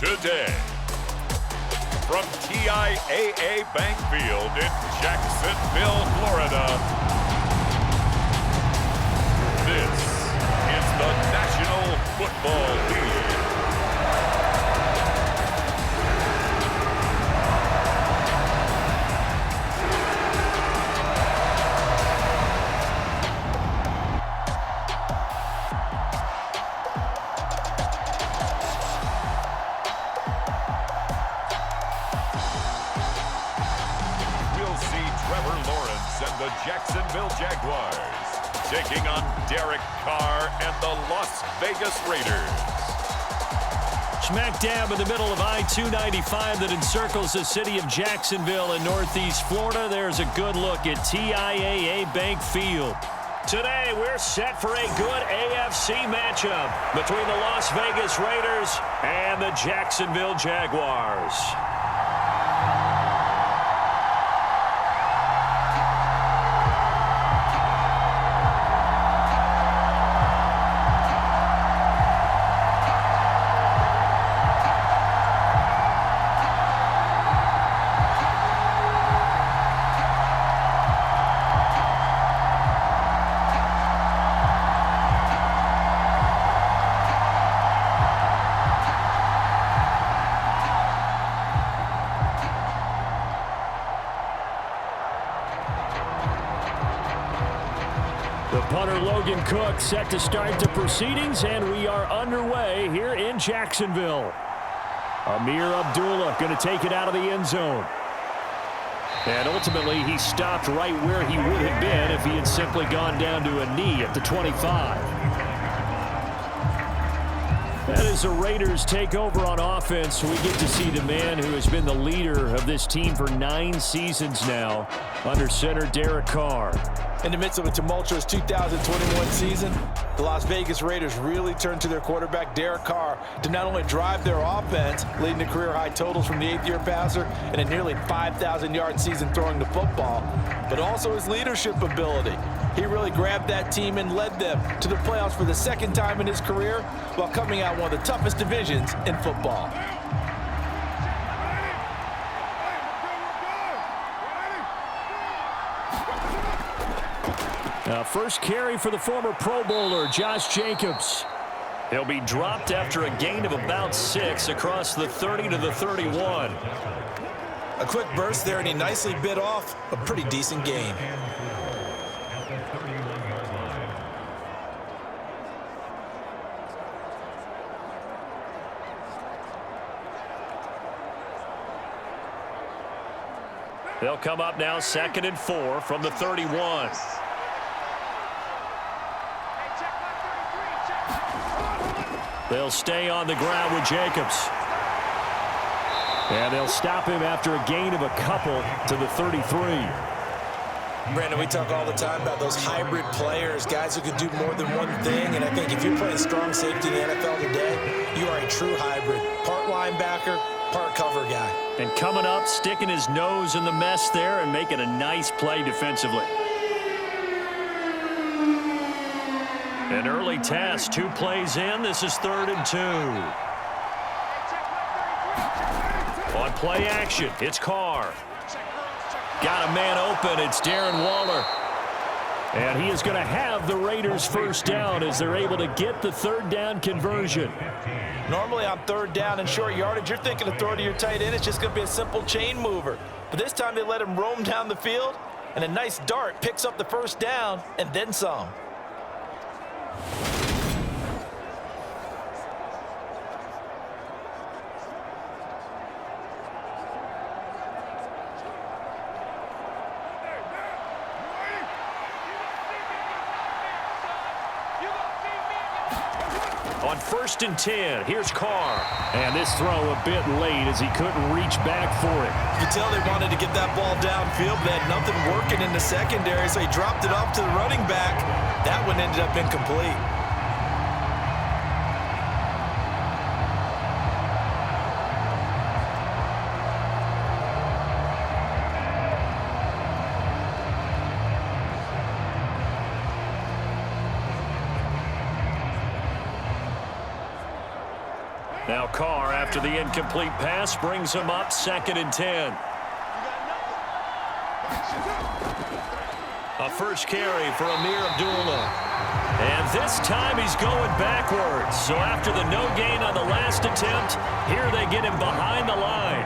today. From TIAA Bank Field in Jacksonville, Florida, this is the National Football League. And the Jacksonville Jaguars taking on Carr and the Las Vegas Raiders. Smack dab in the middle of I-295 that encircles the city of Jacksonville in northeast Florida. There's a good look at TIAA Bank Field. Today, we're set for a good AFC matchup between the Las Vegas Raiders and the Jacksonville Jaguars. Cook set to start the proceedings, and we are underway here in Jacksonville. Amir Abdullah going to take it out of the end zone. And ultimately, he stopped right where he would have been if he had simply gone down to a knee at the 25. That is the Raiders take over on offense. We get to see the man who has been the leader of this team for 9 seasons now, under center Derek Carr. In the midst of a tumultuous 2021 season, the Las Vegas Raiders really turned to their quarterback, Derek Carr, to not only drive their offense, leading to career-high totals from the 8th-year passer and a nearly 5,000-yard season throwing the football, but also his leadership ability. He really grabbed that team and led them to the playoffs for the 2nd time in his career while coming out one of the toughest divisions in football. First carry for the former Pro Bowler, Josh Jacobs. He'll be dropped after a gain of about 6 across the 30 to the 31. A quick burst there, and he nicely bit off a pretty decent gain. They'll come up now 2nd and 4 from the 31. They'll stay on the ground with Jacobs. And they'll stop him after a gain of a couple to the 33. Brandon, we talk all the time about those hybrid players, guys who can do more than one thing. And I think if you're playing strong safety in the NFL today, you are a true hybrid. Part linebacker, part cover guy. And coming up, sticking his nose in the mess there and making a nice play defensively. An early test, 2 plays in. This is 3rd and 2. On play action, it's Carr. Got a man open, it's Darren Waller. And he is going to have the Raiders first down as they're able to get the 3rd down conversion. Normally on 3rd down and short yardage, you're thinking of throw to your tight end. It's just going to be a simple chain mover. But this time they let him roam down the field, and a nice dart picks up the first down and then some. On 1st and 10, here's Carr. And this throw a bit late as he couldn't reach back for it. You can tell they wanted to get that ball downfield, but they had nothing working in the secondary, so he dropped it off to the running back. That one ended up incomplete. Now Carr, after the incomplete pass, brings him up 2nd and 10. A first carry for Amir Abdullah. And this time he's going backwards. So after the no gain on the last attempt, here they get him behind the line.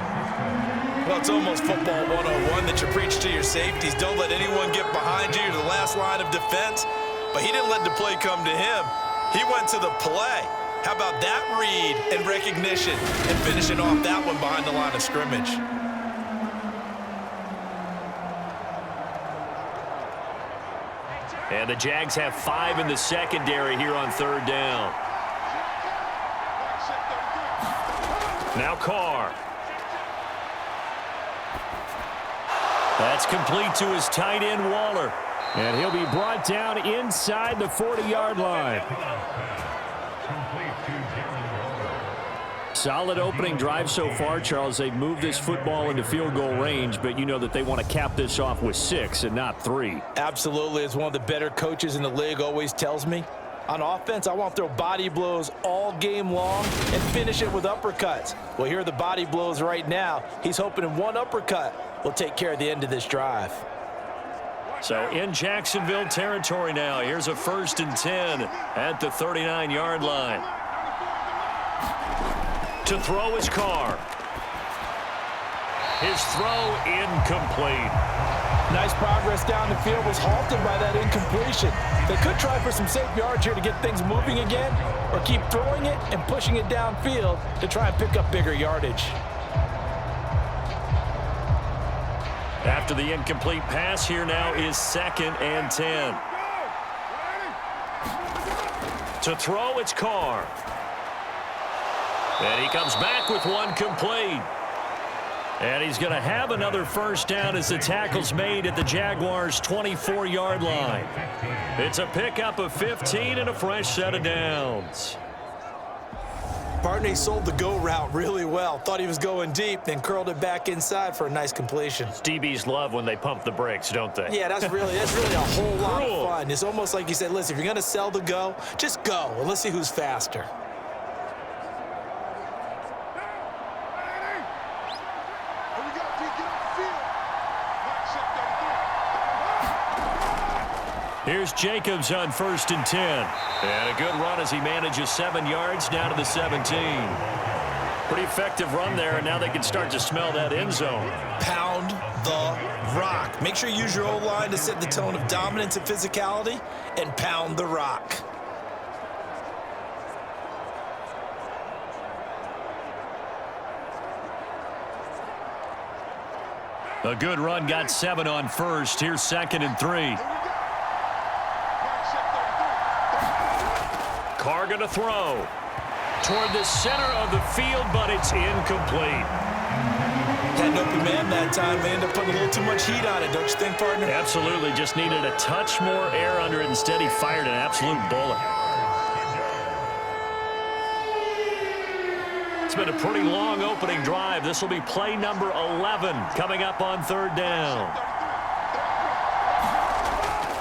Well, it's almost football 101 that you preach to your safeties. Don't let anyone get behind you to the last line of defense. But he didn't let the play come to him. He went to the play. How about that read and recognition and finishing off that one behind the line of scrimmage? And the Jags have 5 in the secondary here on 3rd down. Now Carr. That's complete to his tight end, Waller. And he'll be brought down inside the 40-yard line. Solid opening drive so far, Charles. They've moved this football into field goal range, but you know that they want to cap this off with 6 and not 3. Absolutely. As one of the better coaches in the league always tells me, on offense, I want to throw body blows all game long and finish it with uppercuts. Well, here are the body blows right now. He's hoping in one uppercut will take care of the end of this drive. So in Jacksonville territory now. Here's a 1st and 10 at the 39-yard line. To throw is Carr. His throw incomplete. Nice progress down the field, was halted by that incompletion. They could try for some safe yards here to get things moving again, or keep throwing it and pushing it downfield to try and pick up bigger yardage. After the incomplete pass, here now is 2nd and 10. To throw, it's Carr. And he comes back with one complete. And he's going to have another 1st down as the tackle's made at the Jaguars' 24-yard line. It's a pickup of 15 and a fresh set of downs. Partney sold the go route really well. Thought he was going deep, then curled it back inside for a nice completion. DBs love when they pump the brakes, don't they? Yeah, that's really a whole lot of fun. It's almost like you said, listen, if you're going to sell the go, just go, and let's see who's faster. Here's Jacobs on 1st and 10. And a good run as he manages 7 yards down to the 17. Pretty effective run there, and now they can start to smell that end zone. Pound the rock. Make sure you use your O-line to set the tone of dominance and physicality, and pound the rock. A good run, got 7 on 1st. Here's 2nd and 3. Carr going to throw toward the center of the field, but it's incomplete. Had an open man that time. They end up putting a little too much heat on it, don't you think, partner? Absolutely. Just needed a touch more air under it. Instead, he fired an absolute bullet. It's been a pretty long opening drive. This will be play number 11 coming up on 3rd down.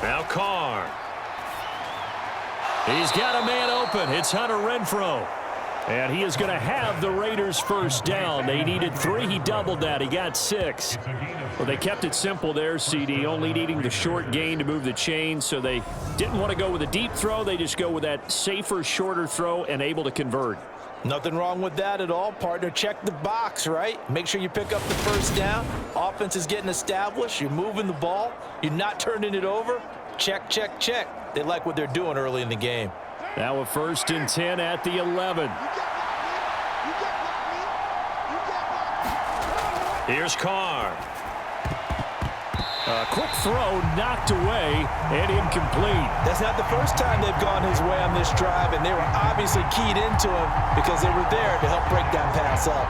Now Carr. He's got a man open. It's Hunter Renfrow. And he is going to have the Raiders' 1st down. They needed 3. He doubled that. He got 6. Well, they kept it simple there, CD, only needing the short gain to move the chain. So they didn't want to go with a deep throw. They just go with that safer, shorter throw and able to convert. Nothing wrong with that at all, partner. Check the box, right? Make sure you pick up the 1st down. Offense is getting established. You're moving the ball. You're not turning it over. Check, check, check. They like what they're doing early in the game. Now a 1st and 10 at the 11. Here's Carr. A quick throw knocked away and incomplete. That's not the first time they've gone his way on this drive, and they were obviously keyed into him because they were there to help break that pass up.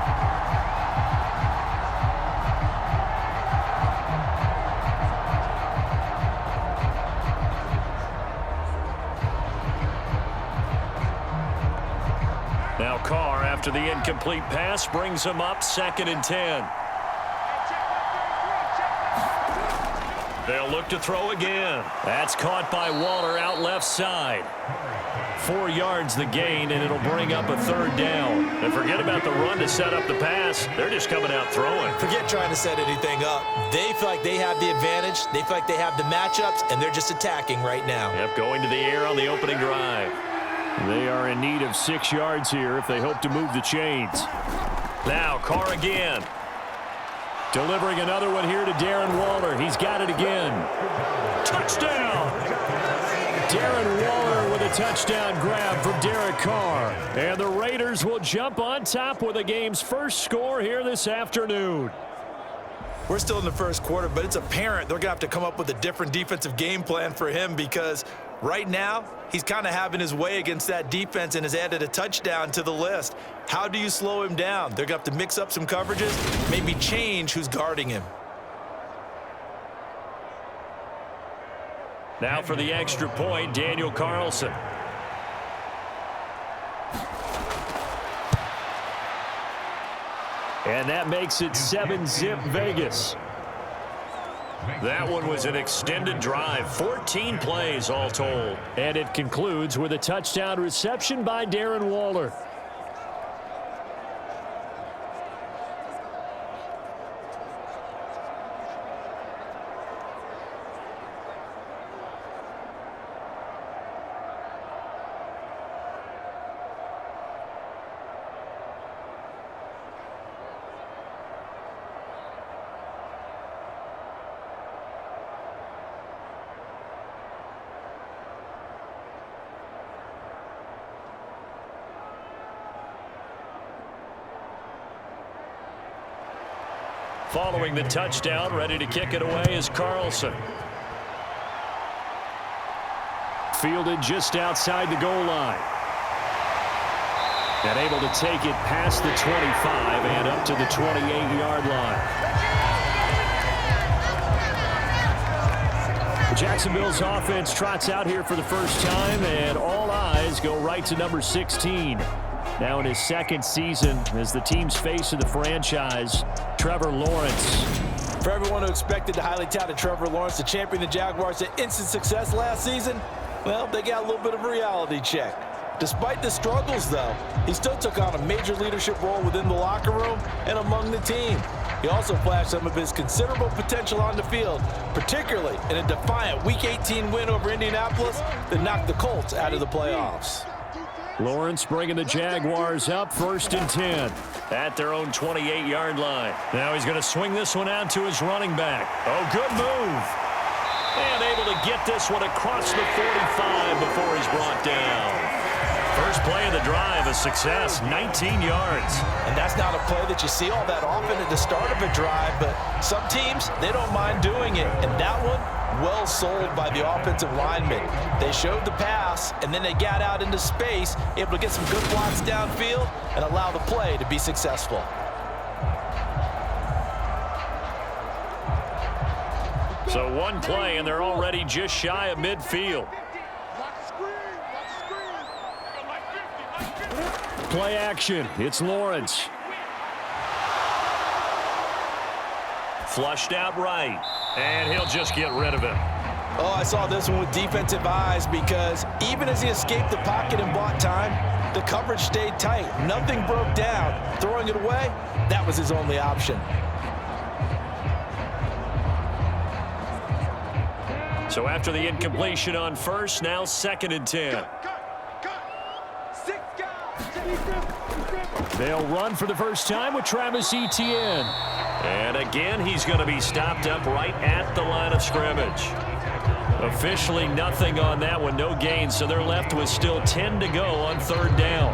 Now Carr, after the incomplete pass, brings him up 2nd and 10. They'll look to throw again. That's caught by Waller out left side. 4 yards the gain, and it'll bring up a 3rd down. And forget about the run to set up the pass. They're just coming out throwing. Forget trying to set anything up. They feel like they have the advantage. They feel like they have the matchups, and they're just attacking right now. Yep, going to the air on the opening drive. They are in need of 6 yards here if they hope to move the chains. Now, Carr again. Delivering another one here to Darren Waller. He's got it again. Touchdown! Darren Waller with a touchdown grab from Derek Carr. And the Raiders will jump on top with the game's first score here this afternoon. We're still in the first quarter, but it's apparent they're going to have to come up with a different defensive game plan for him because right now he's kind of having his way against that defense and has added a touchdown to the list. How do you slow him down? They're going to have to mix up some coverages, maybe change who's guarding him. Now for the extra point, Daniel Carlson. And that makes it 7-zip Vegas. That one was an extended drive, 14 plays all told. And it concludes with a touchdown reception by Darren Waller. Following the touchdown, ready to kick it away is Carlson. Fielded just outside the goal line. And able to take it past the 25 and up to the 28-yard line. Jacksonville's offense trots out here for the first time, and all eyes go right to number 16. Now in his second season as the team's face of the franchise, Trevor Lawrence. For everyone who expected the highly touted Trevor Lawrence to champion the Jaguars to instant success last season, well, they got a little bit of a reality check. Despite the struggles, though, he still took on a major leadership role within the locker room and among the team. He also flashed some of his considerable potential on the field, particularly in a defiant Week 18 win over Indianapolis that knocked the Colts out of the playoffs. Lawrence bringing the Jaguars up 1st and 10 at their own 28-yard line. Now he's going to swing this one out to his running back. Oh, good move. And able to get this one across the 45 before he's brought down. First play of the drive, a success, 19 yards. And that's not a play that you see all that often at the start of a drive, but some teams, they don't mind doing it. And that one, well sold by the offensive linemen. They showed the pass, and then they got out into space, able to get some good blocks downfield and allow the play to be successful. So one play, and they're already just shy of midfield. Play action. It's Lawrence. Flushed out right. And he'll just get rid of it. Oh, I saw this one with defensive eyes because even as he escaped the pocket and bought time, the coverage stayed tight. Nothing broke down. Throwing it away, that was his only option. So after the incompletion on first, now 2nd and 10. They'll run for the first time with Travis Etienne. And again, he's going to be stopped up right at the line of scrimmage. Officially nothing on that one, no gain, so they're left with still 10 to go on 3rd down.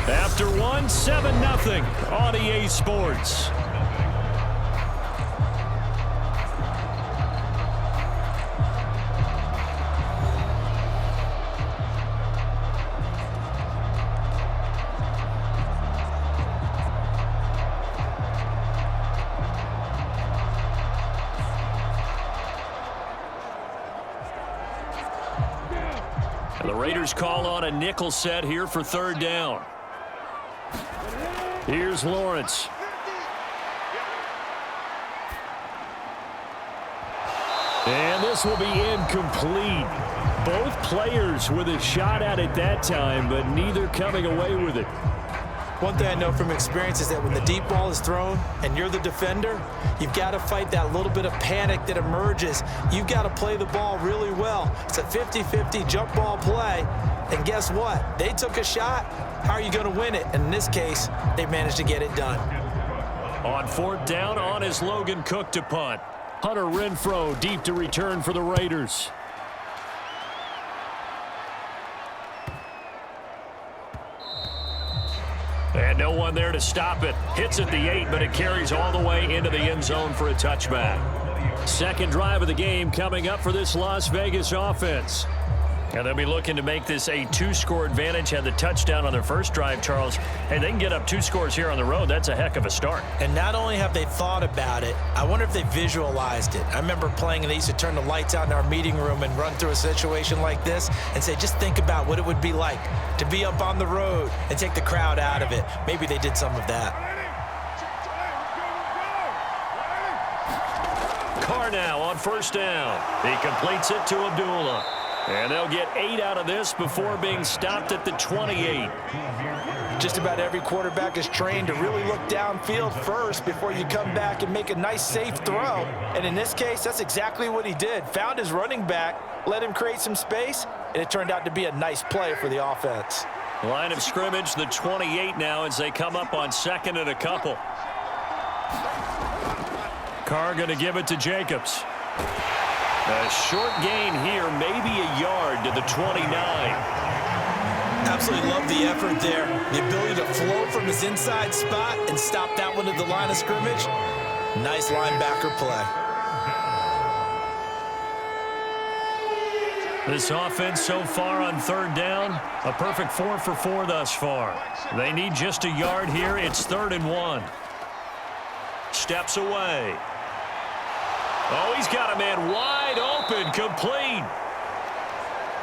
After one, 7-0 on EA Sports. The Raiders call on a nickel set here for 3rd down. Here's Lawrence. pass will be incomplete. Both players with a shot at it that time, but neither coming away with it. One thing I know from experience is that when the deep ball is thrown and you're the defender, you've got to fight that little bit of panic that emerges. You've got to play the ball really well. It's a 50-50 jump ball play, and guess what? They took a shot. How are you going to win it? And in this case, they managed to get it done. On 4th down, on is Logan Cook to punt. Hunter Renfrow deep to return for the Raiders. And no one there to stop it. Hits at the 8, but it carries all the way into the end zone for a touchback. Second drive of the game coming up for this Las Vegas offense. And they'll be looking to make this a 2-score advantage. Had the touchdown on their first drive, Charles. Hey, they can get up 2 scores here on the road. That's a heck of a start. And not only have they thought about it, I wonder if they visualized it. I remember playing, and they used to turn the lights out in our meeting room and run through a situation like this and say, just think about what it would be like to be up on the road and take the crowd out of it. Maybe they did some of that. Carr now on 1st down. He completes it to Abdullah. And they'll get 8 out of this before being stopped at the 28. Just about every quarterback is trained to really look downfield first before you come back and make a nice, safe throw. And in this case, that's exactly what he did. Found his running back, let him create some space, and it turned out to be a nice play for the offense. Line of scrimmage, the 28 now as they come up on 2nd and a couple. Carr going to give it to Jacobs. A short gain here, maybe a yard to the 29. Absolutely love the effort there. The ability to flow from his inside spot and stop that one at the line of scrimmage. Nice linebacker play. This offense so far on 3rd down, a perfect 4 for 4 thus far. They need just a yard here. It's 3rd and 1. Steps away. Oh, he's got a man wide open, complete.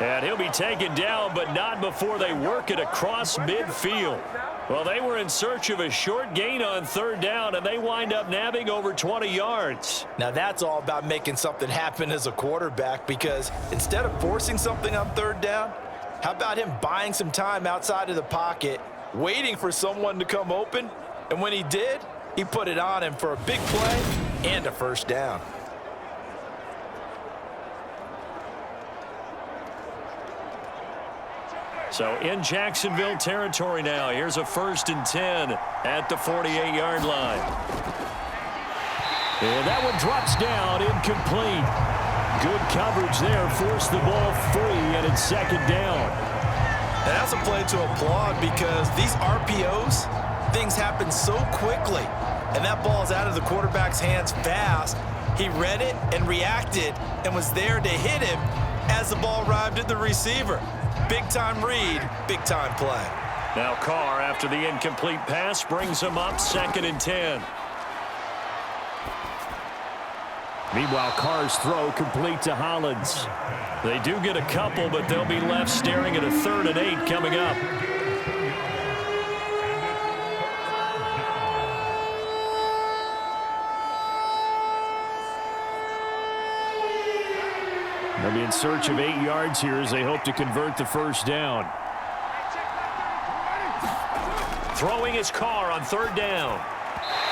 And he'll be taken down, but not before they work it across midfield. Well, they were in search of a short gain on 3rd down, and they wind up nabbing over 20 yards. Now, that's all about making something happen as a quarterback, because instead of forcing something on 3rd down, how about him buying some time outside of the pocket, waiting for someone to come open, and when he did, he put it on him for a big play and a 1st down. So in Jacksonville territory now. Here's a 1st and 10 at the 48-yard line. And that one drops down, incomplete. Good coverage there, forced the ball free, and it's 2nd down. And that's a play to applaud, because these RPOs, things happen so quickly. And that ball's out of the quarterback's hands fast. He read it and reacted and was there to hit him as the ball arrived at the receiver. Big-time read, big-time play. Now Carr, after the incomplete pass, brings him up 2nd and 10. Meanwhile, Carr's throw complete to Hollins. They do get a couple, but they'll be left staring at a 3rd and 8 coming up. They'll be in search of 8 yards here as they hope to convert the 1st down. Throwing his Carr on 3rd down.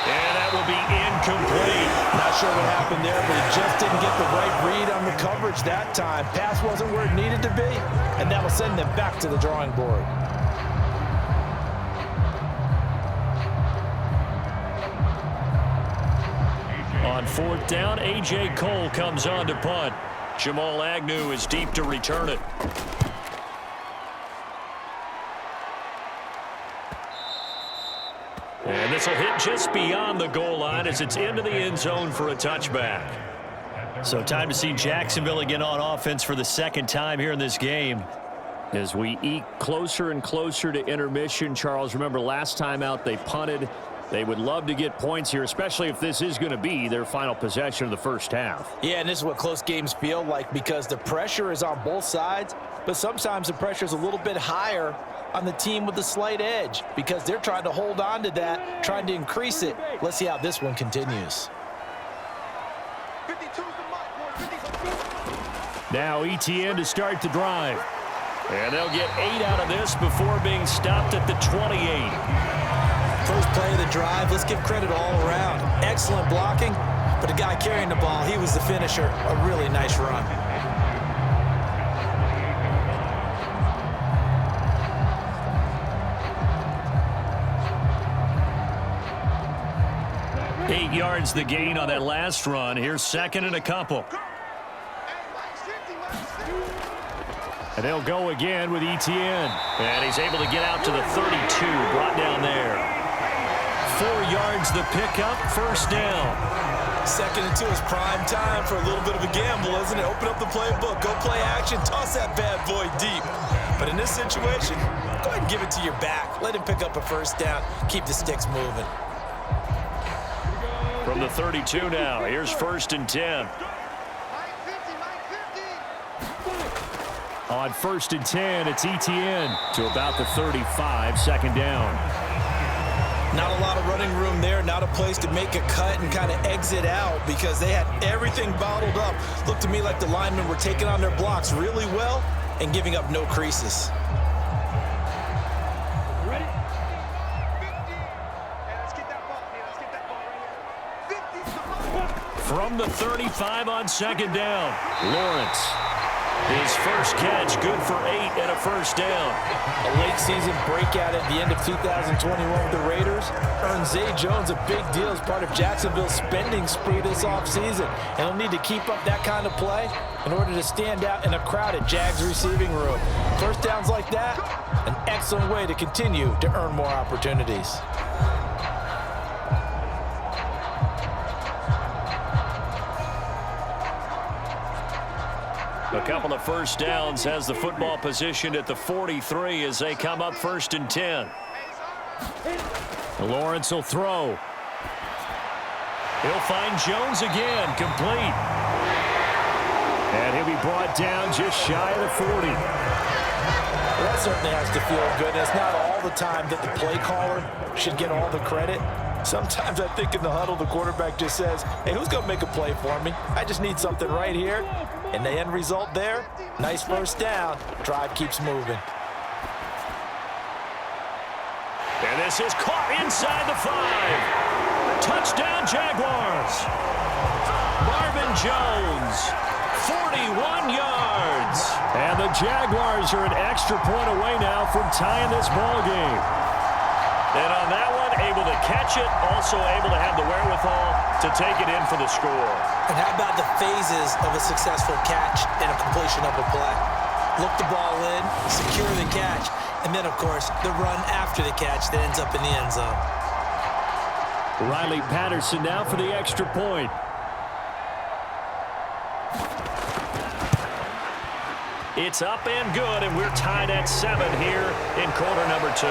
And that will be incomplete. Not sure what happened there, but he just didn't get the right read on the coverage that time. Pass wasn't where it needed to be, and that will send them back to the drawing board. On 4th down, A.J. Cole comes on to punt. Jamal Agnew is deep to return it. And this will hit just beyond the goal line as it's into the end zone for a touchback. So time to see Jacksonville again on offense for the 2nd time here in this game. As we eke closer and closer to intermission, Charles, remember last time out they punted. They would love to get points here, especially if this is going to be their final possession of the 1st half. Yeah, and this is what close games feel like, because the pressure is on both sides, but sometimes the pressure is a little bit higher on the team with the slight edge, because they're trying to hold on to that, trying to increase it. Let's see how this one continues. 52's the mark, 52. Now ETN to start the drive. And they'll get 8 out of this before being stopped at the 28. First play of the drive, let's give credit all around. Excellent blocking, but the guy carrying the ball, he was the finisher. A really nice run. Eight yards the gain on that last run. Here's second and a couple. And they'll go again with ETN. And he's able to get out to the 32, brought down there. 4 yards the pickup, first down. 2nd and 2 is prime time for a little bit of a gamble, isn't it? Open up the playbook, go play action, toss that bad boy deep. But in this situation, go ahead and give it to your back. Let him pick up a first down, keep the sticks moving. From the 32 now, here's 1st and 10. On 1st and 10, it's ETN to about the 35, second down. Not a lot of running room there, not a place to make a cut and kind of exit out because they had everything bottled up. Looked to me like the linemen were taking on their blocks really well and giving up no creases. Ready? 50. And let's get that ball. Yeah, let's get that ball right here. 50. From the 35 on second down, Lawrence. His first catch, good for 8 and a first down. A late season breakout at the end of 2021 with the Raiders earned Zay Jones a big deal as part of Jacksonville's spending spree this offseason. And he'll need to keep up that kind of play in order to stand out in a crowded Jags receiving room. First downs like that, an excellent way to continue to earn more opportunities. A couple of first downs, has the football positioned at the 43 as they come up 1st and 10. Lawrence will throw. He'll find Jones again, complete. And he'll be brought down just shy of the 40. Well, that certainly has to feel good. It's not all the time that the play caller should get all the credit. Sometimes I think in the huddle, the quarterback just says, hey, who's going to make a play for me? I just need something right here. And the end result there, nice first down. Drive keeps moving. And this is caught inside the 5. Touchdown, Jaguars. Marvin Jones, 41 yards. And the Jaguars are an extra point away now from tying this ball game. And on that one, able to catch it, also able to have the wherewithal to take it in for the score. And how about the phases of a successful catch and a completion of a play? Look the ball in, secure the catch, and then, of course, the run after the catch that ends up in the end zone. Riley Patterson now for the extra point. It's up and good, and we're tied at 7 here in quarter number 2.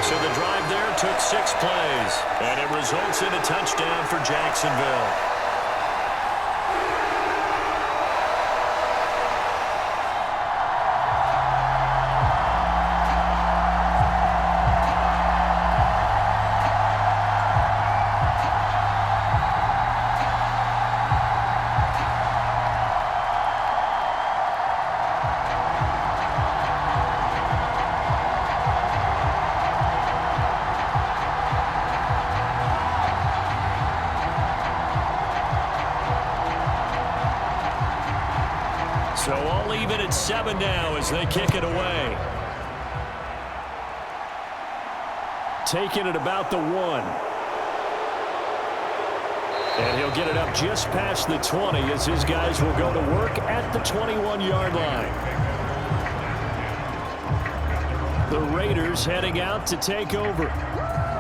So the drive there took 6 plays, and it results in a touchdown for Jacksonville. So all even at 7 now as they kick it away. Taking it about the 1. And he'll get it up just past the 20 as his guys will go to work at the 21-yard line. The Raiders heading out to take over.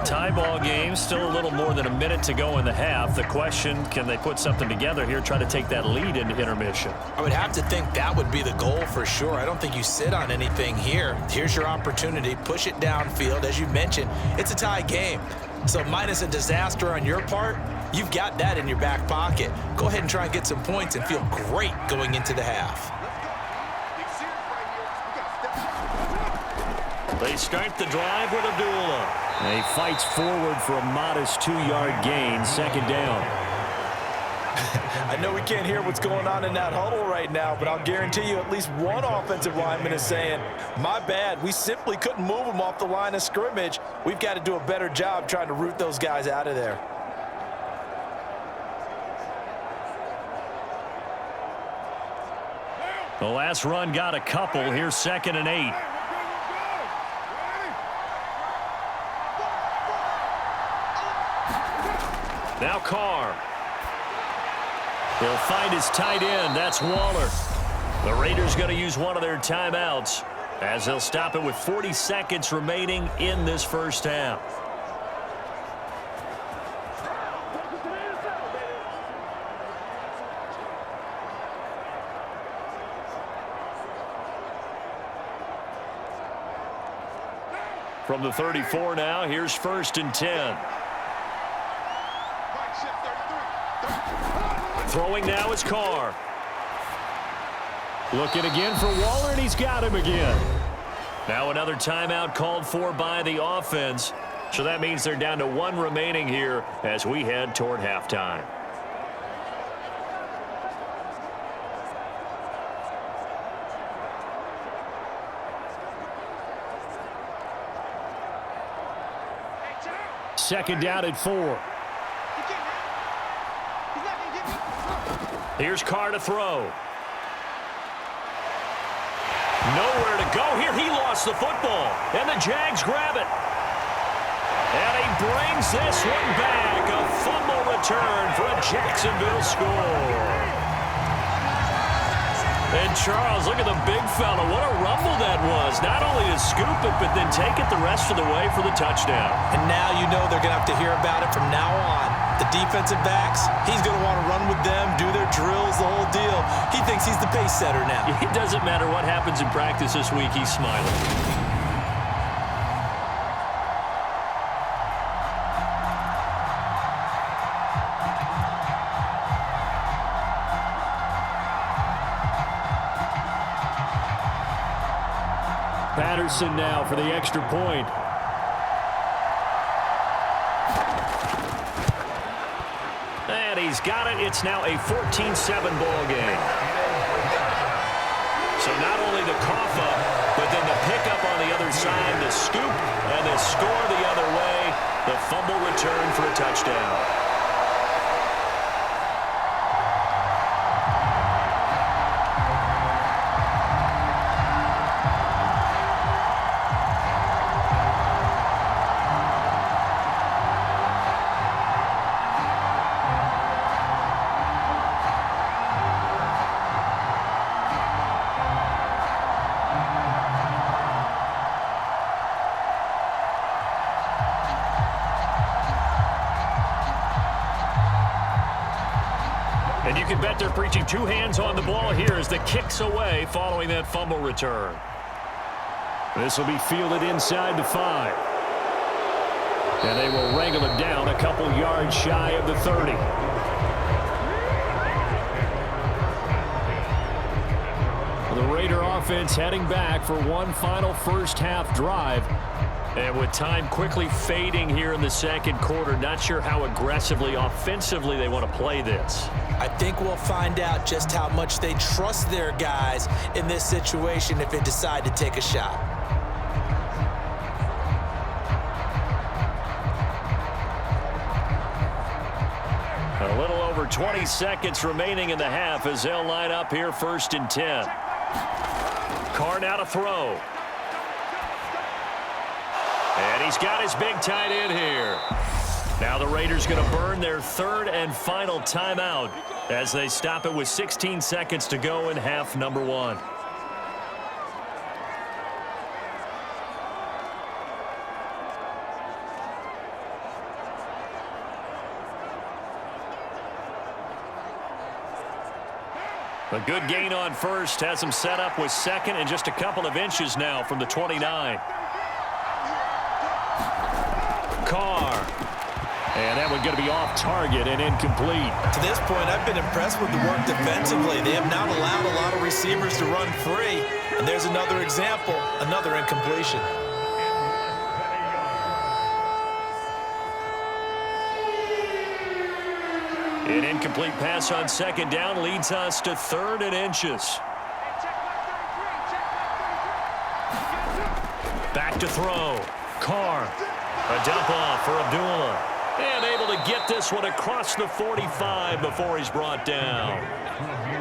Tie ball game, still a little more than a minute to go in the half. The question, can they put something together here, try to take that lead into intermission? I would have to think that would be the goal for sure. I don't think you sit on anything here. Here's your opportunity. Push it downfield. As you mentioned, it's a tie game. So minus a disaster on your part, you've got that in your back pocket. Go ahead and try and get some points and feel great going into the half. They start the drive with DUUUVAL. He fights forward for a modest 2-yard gain, second down. I know we can't hear what's going on in that huddle right now, but I'll guarantee you at least one offensive lineman is saying, my bad, we simply couldn't move them off the line of scrimmage. We've got to do a better job trying to root those guys out of there. The last run got a couple. Here's 2nd and 8. Now Carr. He'll find his tight end. That's Waller. The Raiders going to use one of their timeouts as they'll stop it with 40 seconds remaining in this first half. From the 34 now, here's 1st and 10. Throwing now is Carr. Looking again for Waller, and he's got him again. Now another timeout called for by the offense. So that means they're down to 1 remaining here as we head toward halftime. Second down at 4. Here's Carr to throw. Nowhere to go here. He lost the football, and the Jags grab it. And he brings this one back. A fumble return for a Jacksonville score. And Charles, look at the big fella. What a rumble that was. Not only to scoop it, but then take it the rest of the way for the touchdown. And now you know they're going to have to hear about it from now on. The defensive backs, he's going to want to run with them, do their drills, the whole deal. He thinks he's the pace setter now. It doesn't matter what happens in practice this week. He's smiling. Patterson now for the extra point. And he's got it. It's now a 14-7 ball game. So not only the cough up, but then the pickup on the other side, the scoop, and the score the other way. The fumble return for a touchdown. And you can bet they're preaching 2 hands on the ball here as the kick's away following that fumble return. This will be fielded inside the 5. And they will wrangle it down a couple yards shy of the 30. The Raider offense heading back for one final first half drive. And with time quickly fading here in the second quarter, not sure how aggressively, offensively they want to play this. I think we'll find out just how much they trust their guys in this situation if they decide to take a shot. A little over 20 seconds remaining in the half as they'll line up here 1st and 10. Carr now to throw. And he's got his big tight end here. Now the Raiders going to burn their 3rd and final timeout as they stop it with 16 seconds to go in half number 1. A good gain on first has him set up with 2nd and just a couple of inches now from the 29. Carr. And that one going to be off target and incomplete. To this point, I've been impressed with the work defensively. They have not allowed a lot of receivers to run free. And there's another example, another incompletion. An incomplete pass on second down leads us to 3rd and inches. Back to throw. Carr. A dump off for Abdullah. And able to get this one across the 45 before he's brought down.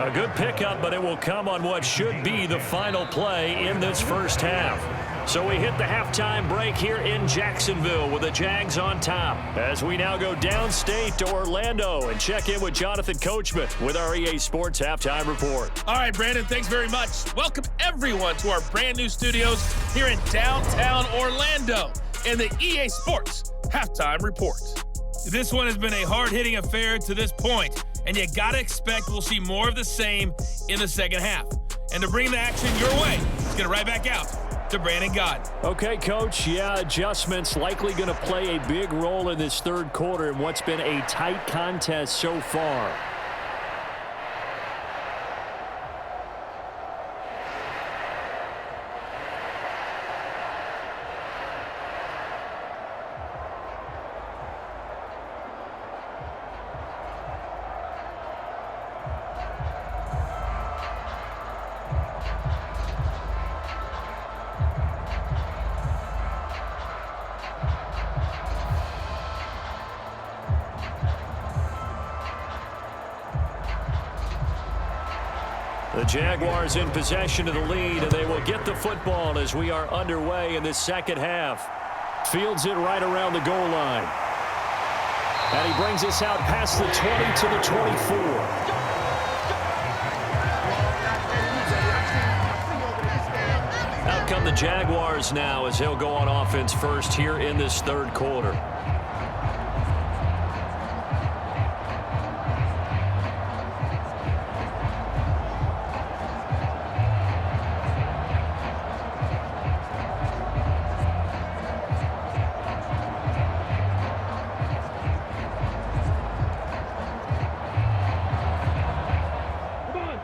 A good pickup, but it will come on what should be the final play in this first half. So we hit the halftime break here in Jacksonville with the Jags on top. As we now go downstate to Orlando and check in with Jonathan Coachman with our EA Sports Halftime Report. All right, Brandon, thanks very much. Welcome, everyone, to our brand new studios here in downtown Orlando and the EA Sports Halftime Report. This one has been a hard-hitting affair to this point, and you got to expect we'll see more of the same in the second half. And to bring the action your way, let's get it right back out to Brandon Gott. Okay, Coach. Yeah, adjustments likely going to play a big role in this third quarter in what's been a tight contest so far. The Jaguars in possession of the lead, and they will get the football as we are underway in this second half. Fields it right around the goal line. And he brings us out past the 20 to the 24. Out come the Jaguars now as they'll go on offense first here in this third quarter.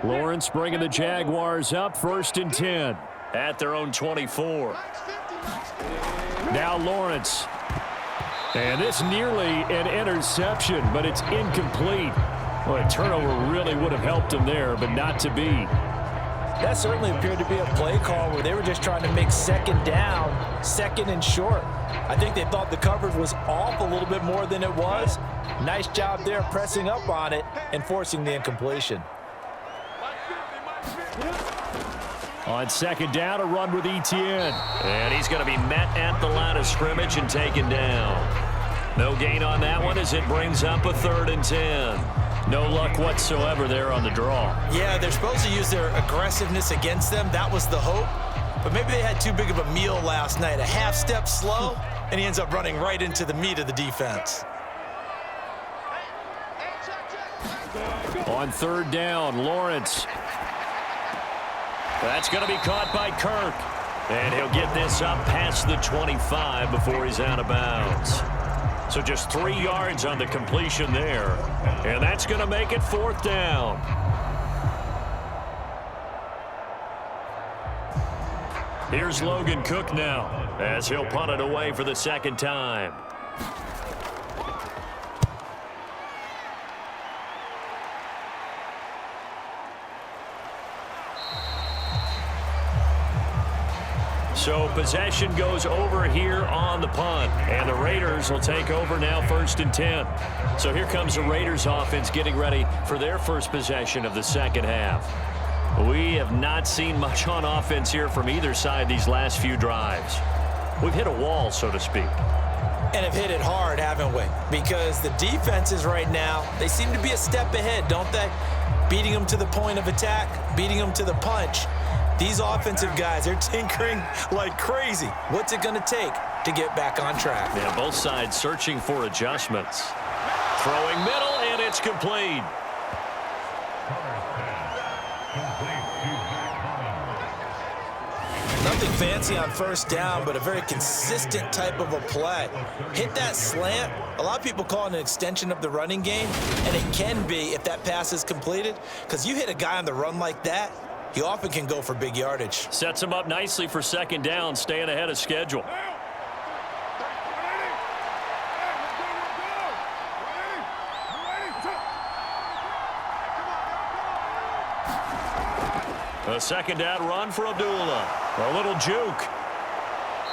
Lawrence bringing the Jaguars up 1st and 10 at their own 24. Now Lawrence. And this nearly an interception, but it's incomplete. Well, a turnover really would have helped him there, but not to be. That certainly appeared to be a play call where they were just trying to make second down, 2nd and short. I think they thought the coverage was off a little bit more than it was. Nice job there pressing up on it and forcing the incompletion. On second down, a run with ETN. And he's going to be met at the line of scrimmage and taken down. No gain on that one as it brings up a 3rd and 10. No luck whatsoever there on the draw. Yeah, they're supposed to use their aggressiveness against them. That was the hope. But maybe they had too big of a meal last night. A half step slow, and he ends up running right into the meat of the defense. On 3rd down, Lawrence. That's going to be caught by Kirk. And he'll get this up past the 25 before he's out of bounds. So just 3 yards on the completion there. And that's going to make it 4th down. Here's Logan Cook now as he'll punt it away for the 2nd time. So possession goes over here on the punt, and the Raiders will take over now 1st and 10. So here comes the Raiders offense getting ready for their first possession of the second half. We have not seen much on offense here from either side these last few drives. We've hit a wall, so to speak. And have hit it hard, haven't we? Because the defenses right now, they seem to be a step ahead, don't they? Beating them to the point of attack, beating them to the punch. These offensive guys, they're tinkering like crazy. What's it going to take to get back on track? Yeah, both sides searching for adjustments. Throwing middle, and it's complete. Nothing fancy on 1st down, but a very consistent type of a play. Hit that slant. A lot of people call it an extension of the running game, and it can be if that pass is completed, because you hit a guy on the run like that, he often can go for big yardage. Sets him up nicely for 2nd down, staying ahead of schedule. A second down run for Abdullah. A little juke.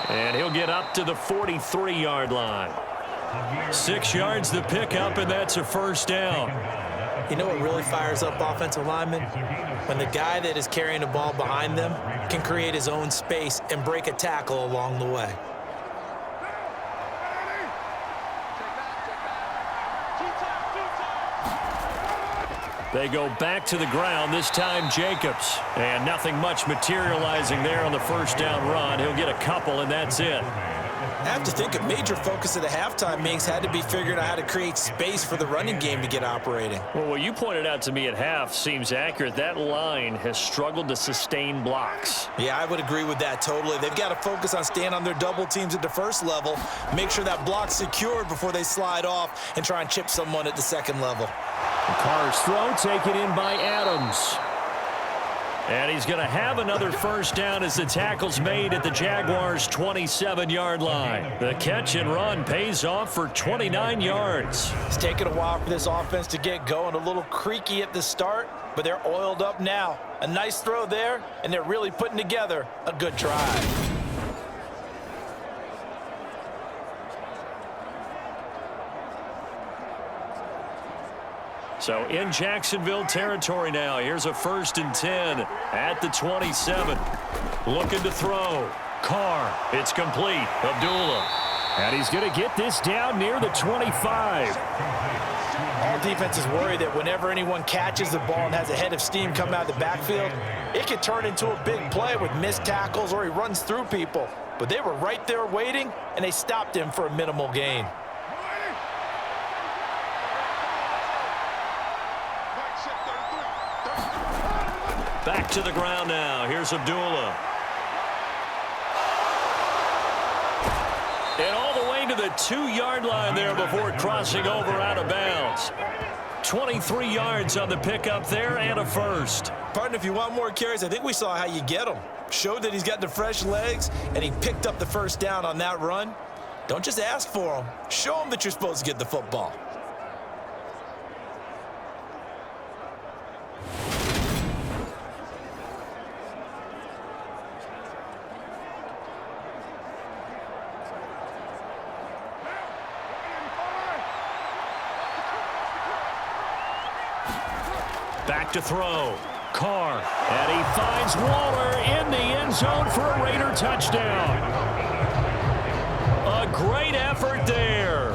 And he'll get up to the 43-yard line. 6 yards the pickup, and that's a first down. You know what really fires up offensive linemen? When the guy that is carrying the ball behind them can create his own space and break a tackle along the way. They go back to the ground, this time Jacobs. And nothing much materializing there on the first down run. He'll get a couple, and that's it. I have to think a major focus of the halftime meetings had to be figuring out how to create space for the running game to get operating. Well, what you pointed out to me at half seems accurate. That line has struggled to sustain blocks. Yeah, I would agree with that totally. They've got to focus on staying on their double teams at the first level, make sure that block's secured before they slide off and try and chip someone at the second level. Carr's throw taken in by Adams. And he's going to have another first down as the tackle's made at the Jaguars' 27-yard line. The catch and run pays off for 29 yards. It's taken a while for this offense to get going. A little creaky at the start, but they're oiled up now. A nice throw there, and they're really putting together a good drive. So in Jacksonville territory now. Here's a 1st and 10 at the 27. Looking to throw. Carr. It's complete. Abdullah. And he's going to get this down near the 25. All defenses worry that whenever anyone catches the ball and has a head of steam come out of the backfield, it can turn into a big play with missed tackles or he runs through people. But they were right there waiting, and they stopped him for a minimal gain. Back to the ground now. Here's Abdullah. And all the way to the 2-yard line there before crossing over out of bounds. 23 yards on the pickup there and a first. Partner, if you want more carries, I think we saw how you get them. Showed that he's got the fresh legs, and he picked up the first down on that run. Don't just ask for them. Show them that you're supposed to get the football. Back to throw. Carr. And he finds Waller in the end zone for a Raider touchdown. A great effort there.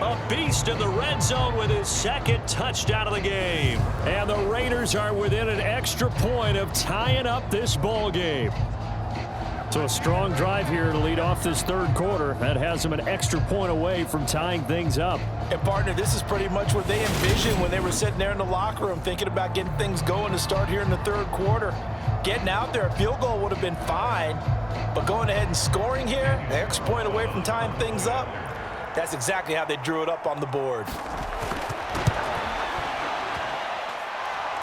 A beast in the red zone with his second touchdown of the game. And the Raiders are within an extra point of tying up this ball game. So a strong drive here to lead off this third quarter. That has them an extra point away from tying things up. And, partner, this is pretty much what they envisioned when they were sitting there in the locker room thinking about getting things going to start here in the third quarter. Getting out there, a field goal would have been fine, but going ahead and scoring here, an extra point away from tying things up, that's exactly how they drew it up on the board.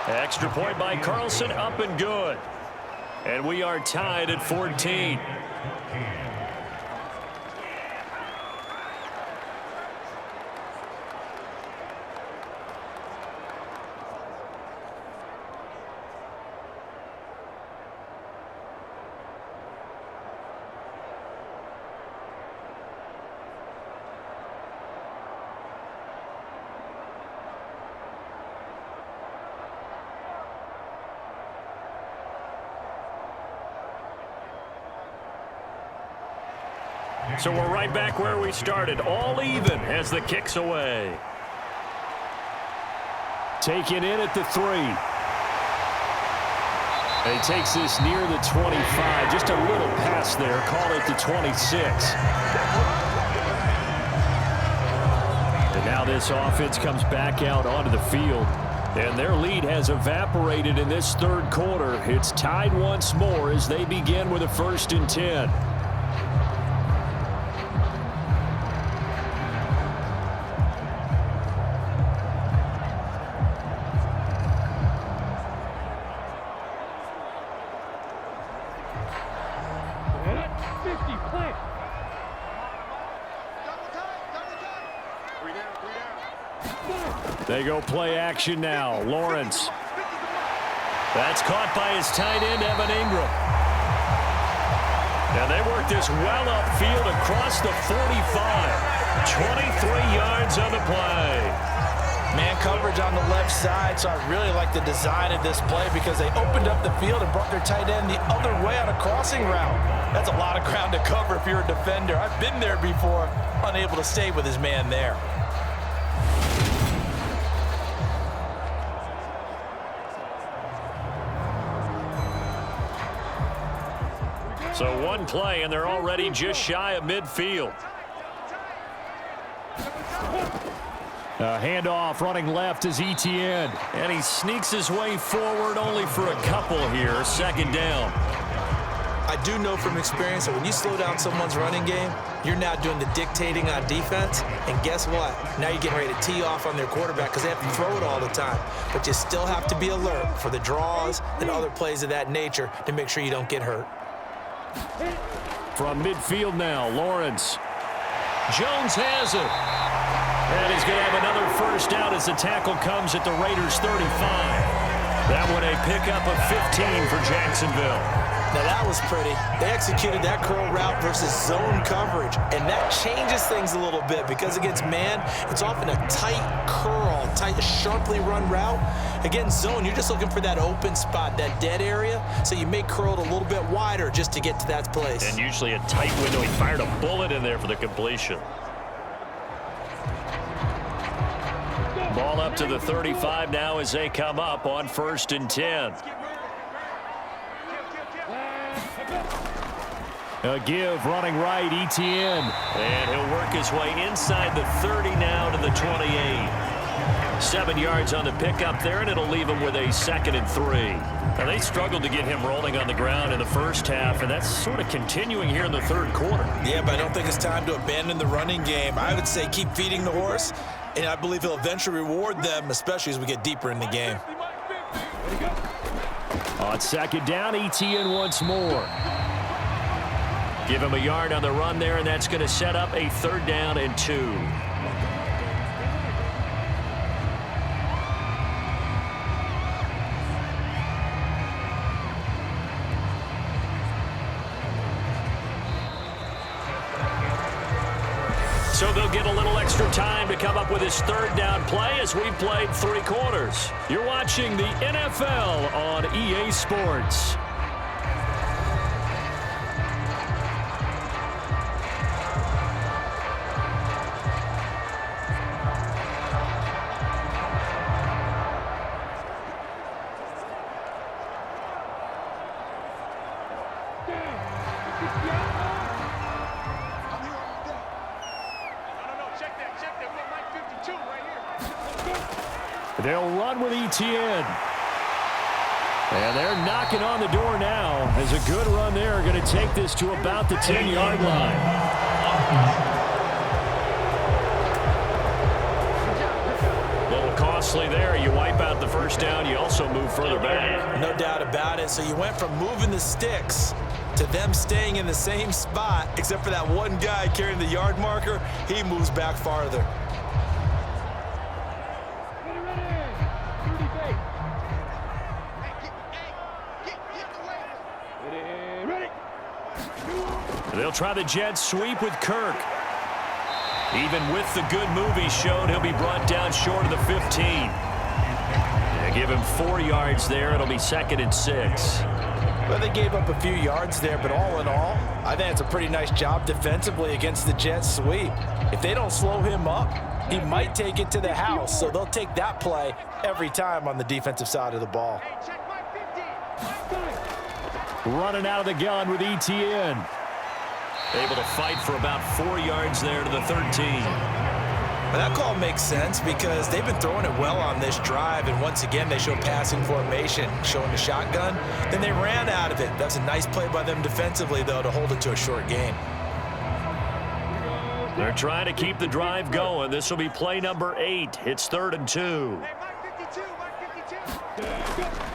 Extra point by Carlson, up and good. And we are tied at 14. So we're right back where we started, all even as the kick's away. Taken in at the 3. And he takes this near the 25. Just a little pass there. Call it the 26. And now this offense comes back out onto the field. And their lead has evaporated in this third quarter. It's tied once more as they begin with a 1st and 10. They go play action now. Lawrence. That's caught by his tight end, Evan Ingram. And they work this well upfield across the 45. 23 yards on the play. Man coverage on the left side, so I really like the design of this play because they opened up the field and brought their tight end the other way on a crossing route. That's a lot of ground to cover if you're a defender. I've been there before, unable to stay with his man there. So one play, and they're already just shy of midfield. Handoff running left is ETN. And he sneaks his way forward only for a couple here. Second down. I do know from experience that when you slow down someone's running game, you're now doing the dictating on defense. And guess what? Now you're getting ready to tee off on their quarterback because they have to throw it all the time. But you still have to be alert for the draws and other plays of that nature to make sure you don't get hurt. From midfield now, Lawrence. Jones has it. And he's going to have another first down as the tackle comes at the Raiders' 35. That one a pickup of 15 for Jacksonville. Now that was pretty. They executed that curl route versus zone coverage, and that changes things a little bit because against man, it's often a tight curl, tight, sharply run route. Against zone, you're just looking for that open spot, that dead area, so you may curl it a little bit wider just to get to that place. And usually a tight window. He fired a bullet in there for the completion. Ball up to the 35 now as they come up on 1st and 10. A give running right, ETN. And he'll work his way inside the 30 now to the 28. 7 yards on the pickup there, and it'll leave him with a 2nd and 3. Now, they struggled to get him rolling on the ground in the first half, and that's sort of continuing here in the third quarter. Yeah, but I don't think it's time to abandon the running game. I would say keep feeding the horse, and I believe he'll eventually reward them, especially as we get deeper in the game. On 2nd down, ETN once more. Give him a yard on the run there, and that's going to set up a 3rd down and 2. So they'll get a little extra time to come up with his 3rd down play as we've played 3 quarters. You're watching the NFL on EA Sports. They'll run with ETN. And they're knocking on the door now as a good run there. Going to take this to about the 10-yard line. A little costly there. You wipe out the first down. You also move further back. No doubt about it. So you went from moving the sticks to them staying in the same spot, except for that one guy carrying the yard marker. He moves back farther. They'll try the jet sweep with Kirk. Even with the good move he showed, he'll be brought down short of the 15. They give him 4 yards there. It'll be 2nd and 6. Well, they gave up a few yards there, but all in all, I think it's a pretty nice job defensively against the jet sweep. If they don't slow him up, he might take it to the house, so they'll take that play every time on the defensive side of the ball. Running out of the gun with ETN. Able to fight for about 4 yards there to the 13. Well, that call makes sense because they've been throwing it well on this drive, and once again they show passing formation, showing the shotgun. Then they ran out of it. That's a nice play by them defensively, though, to hold it to a short gain. They're trying to keep the drive going. This will be play number 8. It's 3rd and 2.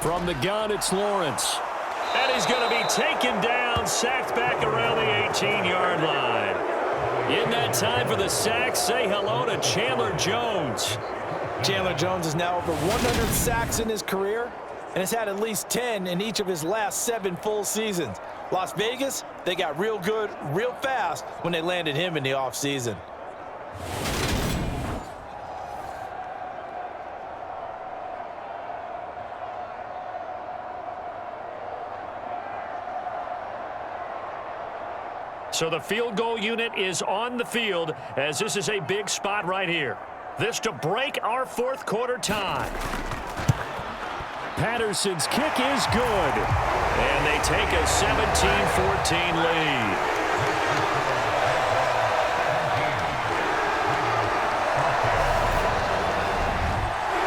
From the gun, it's Lawrence. And he's going to be taken down, sacked back around the 18-yard line. In that time for the sack, say hello to Chandler Jones. Chandler Jones is now over 100 sacks in his career. and has had at least 10 in each of his last 7 full seasons. Las Vegas, they got real good, real fast when they landed him in the offseason. So the field goal unit is on the field as this is a big spot right here. This to break our fourth quarter tie. Patterson's kick is good. And they take a 17-14 lead.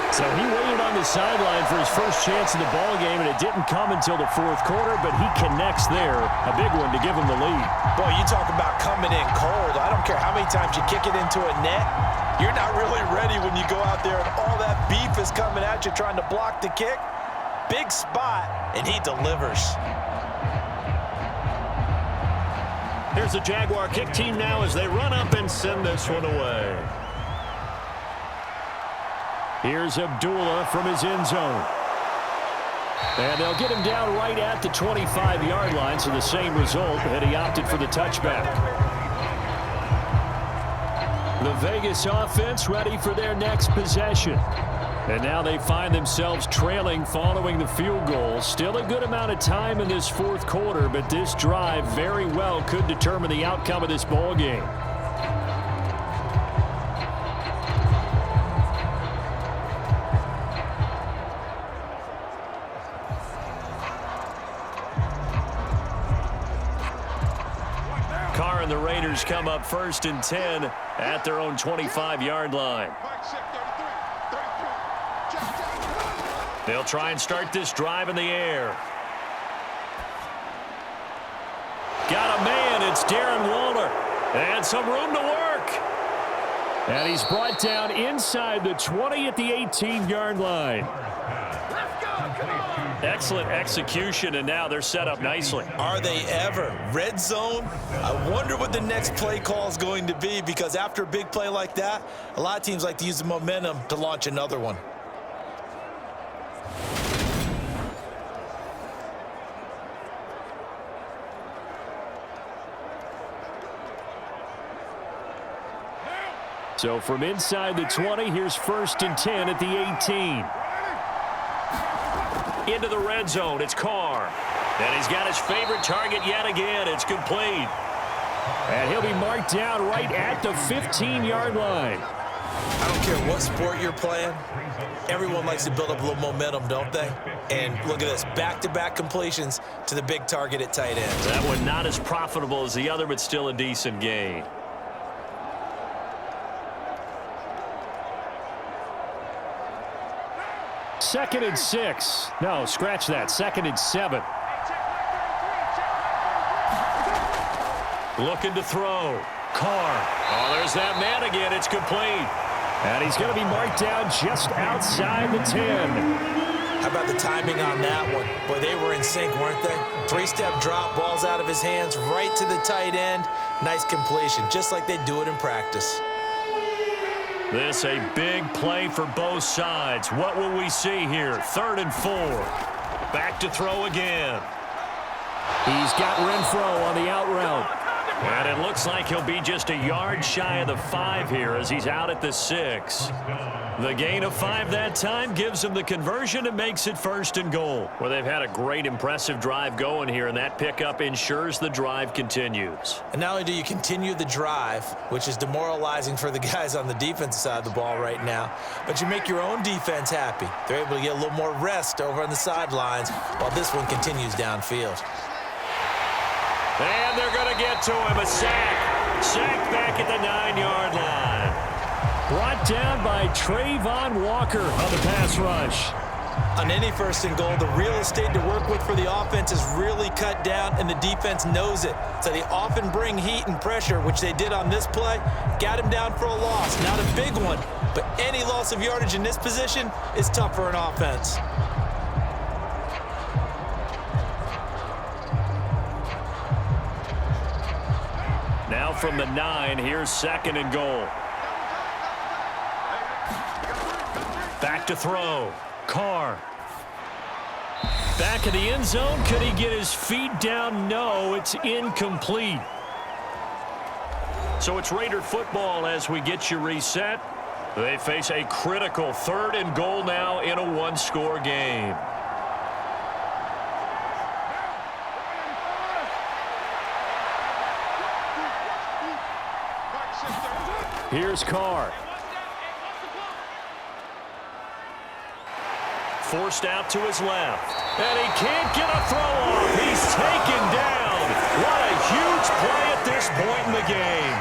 So he waited on the sideline for his first chance in the ball game, and it didn't come until the fourth quarter, but he connects there. A big one to give him the lead. Boy, you talk about coming in cold. I don't care how many times you kick it into a net. You're not really ready when you go out there and all that beef is coming at you trying to block the kick. Big spot, and he delivers. Here's the Jaguar kick team now as they run up and send this one away. Here's Abdullah from his end zone. And they'll get him down right at the 25-yard line, so the same result, and he opted for the touchback. The Vegas offense ready for their next possession. And now they find themselves trailing following the field goal. Still a good amount of time in this fourth quarter, but this drive very well could determine the outcome of this ball game. Carr and the Raiders come up 1st and 10 at their own 25-yard line. They'll try and start this drive in the air. Got a man. It's Darren Waller. And some room to work. And he's brought down inside the 20 at the 18-yard line. Excellent execution, and now they're set up nicely. Are they ever? Red zone? I wonder what the next play call is going to be, because after a big play like that, a lot of teams like to use the momentum to launch another one. So from inside the 20, here's 1st and 10 at the 18. Into the red zone, it's Carr. And he's got his favorite target yet again. It's complete. And he'll be marked down right at the 15-yard line. I don't care what sport you're playing. Everyone likes to build up a little momentum, don't they? And look at this, back-to-back completions to the big target at tight end. That one not as profitable as the other, but still a decent gain. Second and 6. No, scratch that. 2nd and 7. Looking to throw. Carr. Oh, there's that man again. It's complete. And he's going to be marked down just outside the 10. How about the timing on that one? Boy, they were in sync, weren't they? 3-step drop, ball's out of his hands, right to the tight end. Nice completion, just like they do it in practice. This a big play for both sides. What will we see here? 3rd and 4. Back to throw again. He's got Renfro on the out route. And it looks like he'll be just a yard shy of the 5 here as he's out at the 6. The gain of 5 that time gives him the conversion and makes it 1st and goal. Well, they've had a great, impressive drive going here, and that pickup ensures the drive continues. And not only do you continue the drive, which is demoralizing for the guys on the defensive side of the ball right now, but you make your own defense happy. They're able to get a little more rest over on the sidelines while this one continues downfield. And they're going to get to him. A sack. Sack back at the 9-yard line. Brought down by Travon Walker on the pass rush. On any 1st and goal, the real estate to work with for the offense is really cut down, and the defense knows it. So they often bring heat and pressure, which they did on this play. Got him down for a loss. Not a big one, but any loss of yardage in this position is tough for an offense. Now from the 9, here's 2nd and goal. Back to throw. Carr. Back of the end zone. Could he get his feet down? No, it's incomplete. So it's Raider football as we get you reset. They face a critical 3rd and goal now in a one-score game. Here's Carr. Forced out to his left. And he can't get a throw off. He's taken down. What a huge play at this point in the game.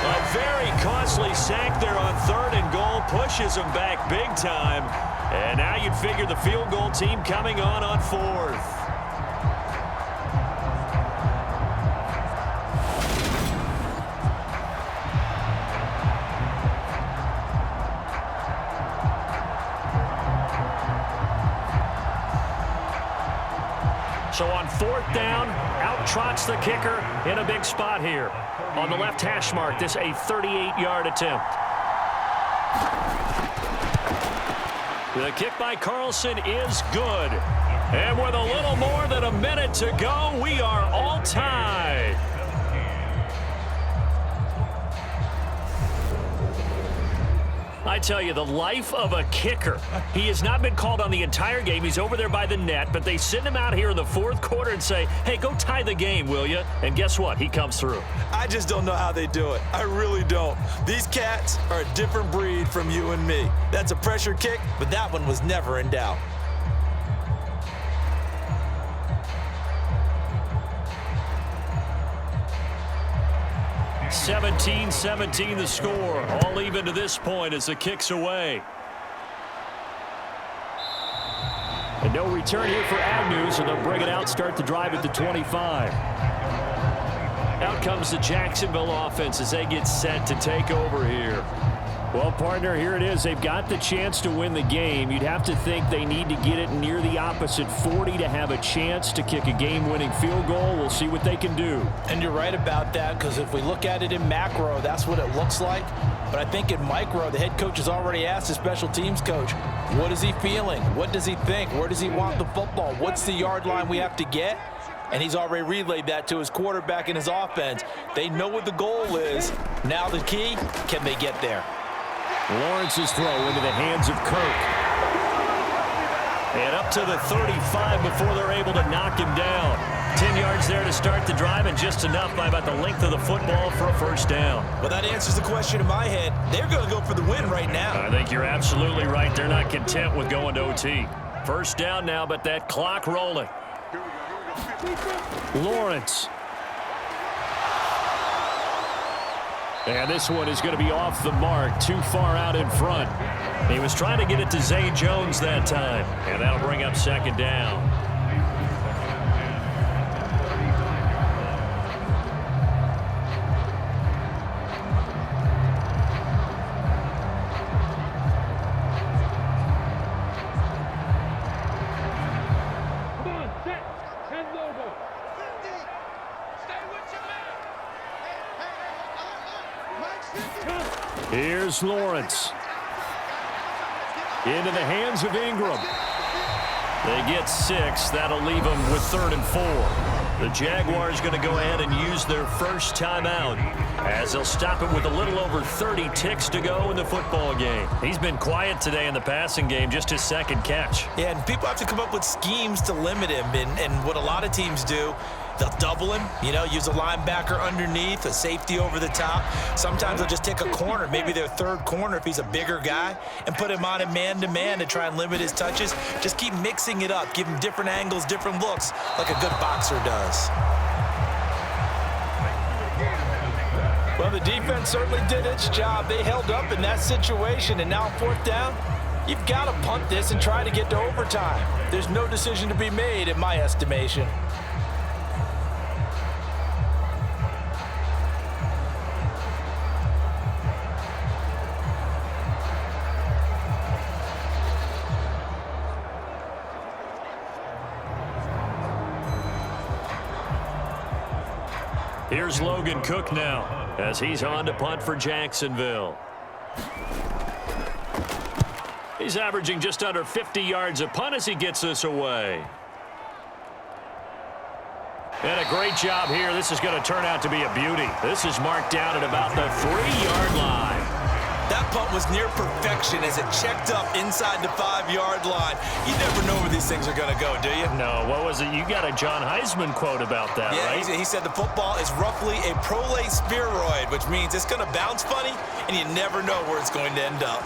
A very costly sack there on 3rd and goal. Pushes him back big time. And now you'd figure the field goal team coming on 4th. So on 4th down, out trots the kicker in a big spot here. On the left hash mark, this a 38-yard attempt. The kick by Carlson is good. And with a little more than a minute to go, we are all tied. I tell you, the life of a kicker. He has not been called on the entire game. He's over there by the net, but they send him out here in the 4th quarter and say, hey, go tie the game, will you? And guess what? He comes through. I just don't know how they do it. I really don't. These cats are a different breed from you and me. That's a pressure kick, but that one was never in doubt. (17-17) the score. All even to this point as the kick's away. And no return here for Agnew, so they'll bring it out, start the drive at the 25. Out comes the Jacksonville offense as they get set to take over here. Well, partner, here it is. They've got the chance to win the game. You'd have to think they need to get it near the opposite 40 to have a chance to kick a game-winning field goal. We'll see what they can do. And you're right about that, because if we look at it in macro, that's what it looks like. But I think in micro, the head coach has already asked the special teams coach, what is he feeling? What does he think? Where does he want the football? What's the yard line we have to get? And he's already relayed that to his quarterback and his offense. They know what the goal is. Now the key, can they get there? Lawrence's throw into the hands of Kirk. And up to the 35 before they're able to knock him down. 10 yards there to start the drive, and just enough by about the length of the football for a first down. Well, that answers the question in my head. They're going to go for the win right now. I think you're absolutely right. They're not content with going to OT. First down now, but that clock rolling. Lawrence. And this one is going to be off the mark, too far out in front. He was trying to get it to Zay Jones that time, and that'll bring up second down. Here's Lawrence. Into the hands of Ingram. They get 6. That'll leave them with 3rd and 4. The Jaguars going to go ahead and use their first timeout as they'll stop it with a little over 30 ticks to go in the football game. He's been quiet today in the passing game, just his second catch. Yeah, and people have to come up with schemes to limit him, and what a lot of teams do, they'll double him, use a linebacker underneath, a safety over the top. Sometimes they'll just take a corner, maybe their third corner if he's a bigger guy, and put him on a man-to-man to try and limit his touches. Just keep mixing it up, give him different angles, different looks, like a good boxer does. Well, the defense certainly did its job. They held up in that situation, and now 4th down, you've got to punt this and try to get to overtime. There's no decision to be made, in my estimation. Here's Logan Cook now as he's on to punt for Jacksonville. He's averaging just under 50 yards a punt as he gets this away. And a great job here. This is going to turn out to be a beauty. This is marked down at about the 3-yard line. That punt was near perfection as it checked up inside the 5-yard line. You never know where these things are going to go, do you? No, what was it? You got a John Heisman quote about that, right? Yeah, he said the football is roughly a prolate spheroid, which means it's going to bounce funny, and you never know where it's going to end up.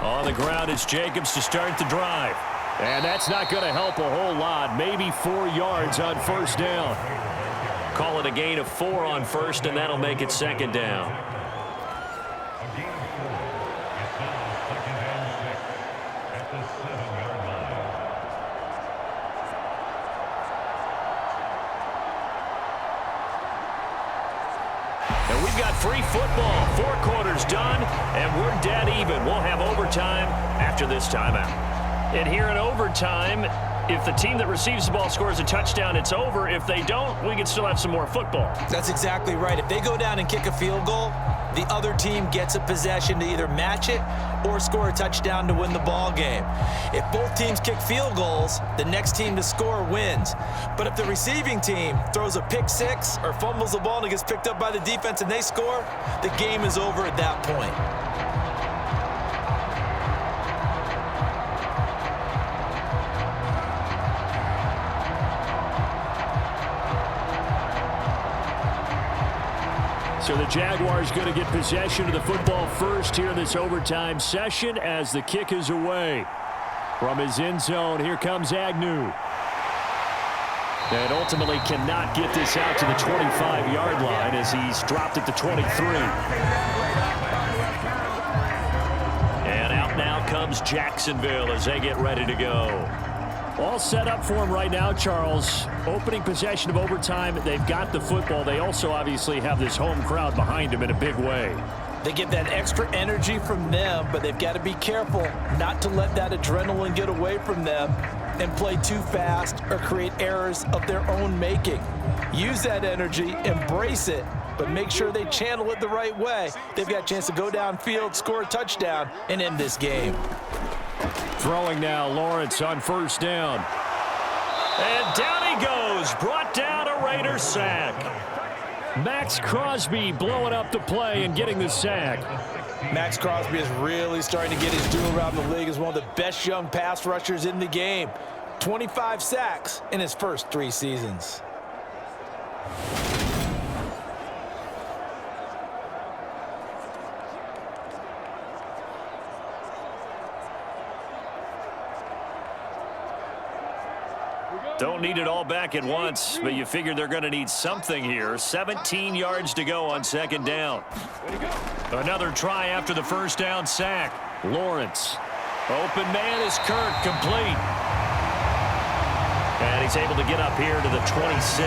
On the ground, it's Jacobs to start the drive. And that's not going to help a whole lot. Maybe 4 yards on first down. Call it a gain of 4 on first, and that'll make it second down. And we've got free football. 4 quarters done, and we're dead even. We'll have overtime after this timeout. And here in overtime, if the team that receives the ball scores a touchdown, it's over. If they don't, we can still have some more football. That's exactly right. If they go down and kick a field goal, the other team gets a possession to either match it or score a touchdown to win the ball game. If both teams kick field goals, the next team to score wins. But if the receiving team throws a pick six or fumbles the ball and it gets picked up by the defense and they score, the game is over at that point. So the Jaguars going to get possession of the football first here in this overtime session as the kick is away. From his end zone, here comes Agnew. And ultimately cannot get this out to the 25-yard line as he's dropped at the 23. And out now comes Jacksonville as they get ready to go. All set up for him right now, Charles. Opening possession of overtime. They've got the football. They also obviously have this home crowd behind them in a big way. They get that extra energy from them, but they've got to be careful not to let that adrenaline get away from them and play too fast or create errors of their own making. Use that energy, embrace it, but make sure they channel it the right way. They've got a chance to go downfield, score a touchdown, and end this game. Throwing now, Lawrence on first down. And down he goes, brought down a Raider sack. Max Crosby blowing up the play and getting the sack. Max Crosby is really starting to get his due around the league as one of the best young pass rushers in the game. 25 sacks in his first 3 seasons. Don't need it all back at once, but you figure they're going to need something here. 17 yards to go on second down. Another try after the first down sack. Lawrence. Open man is Kirk, complete. And he's able to get up here to the 26.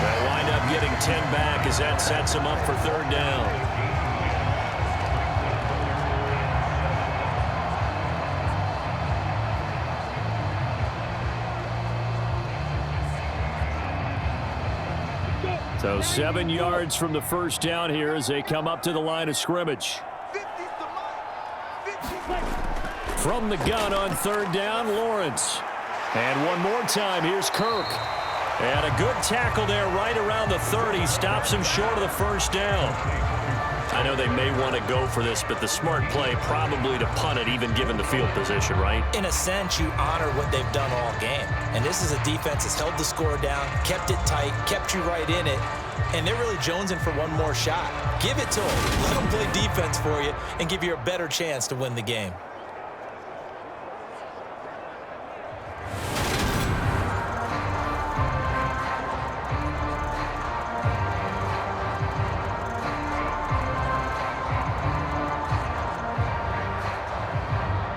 They'll wind up getting 10 back as that sets him up for third down. So 7 yards from the first down here as they come up to the line of scrimmage. From the gun on third down, Lawrence. And one more time, here's Kirk. And a good tackle there right around the 30. Stops him short of the first down. I know they may want to go for this, but the smart play probably to punt it, even given the field position, right? In a sense, you honor what they've done all game. And this is a defense that's held the score down, kept it tight, kept you right in it, and they're really jonesing for one more shot. Give it to them. Let them play defense for you and give you a better chance to win the game.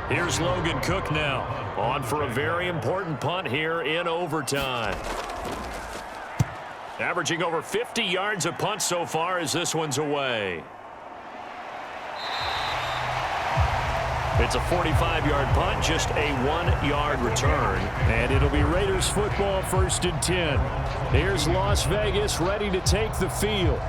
Here's Logan Cook now. On for a very important punt here in overtime. Averaging over 50 yards a punt so far as this one's away. It's a 45-yard punt, just a 1-yard return. And it'll be Raiders football, 1st and 10. Here's Las Vegas ready to take the field.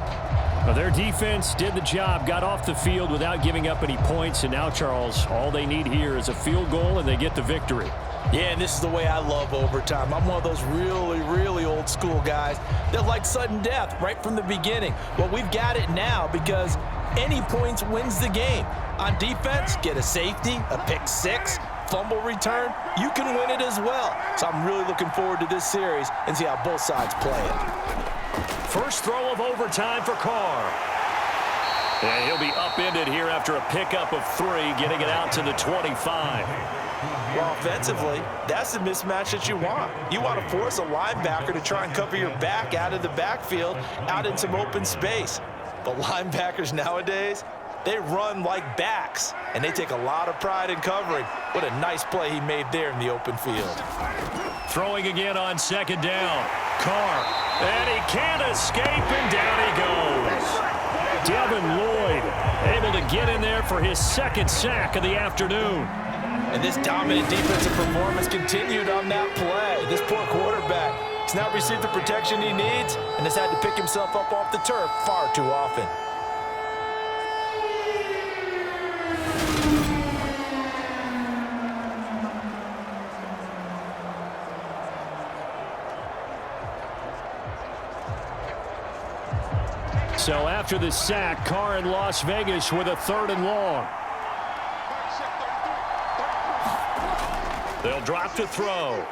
Well, their defense did the job, got off the field without giving up any points. And now, Charles, all they need here is a field goal, and they get the victory. Yeah, and this is the way I love overtime. I'm one of those really, really old school guys that like sudden death right from the beginning. Well, we've got it now because any points wins the game. On defense, get a safety, a pick six, fumble return, you can win it as well. So I'm really looking forward to this series and see how both sides play it. First throw of overtime for Carr. And he'll be upended here after a pickup of 3, getting it out to the 25. Well, offensively, that's the mismatch that you want. You want to force a linebacker to try and cover your back out of the backfield, out in some open space. But linebackers nowadays, they run like backs, and they take a lot of pride in covering. What a nice play he made there in the open field. Throwing again on 2nd down. Carr, and he can't escape, and down he goes. Devin Lloyd able to get in there for his 2nd sack of the afternoon. And this dominant defensive performance continued on that play. This poor quarterback has not received the protection he needs and has had to pick himself up off the turf far too often. So after the sack, Carr in Las Vegas with a 3rd and long. They'll drop to throw.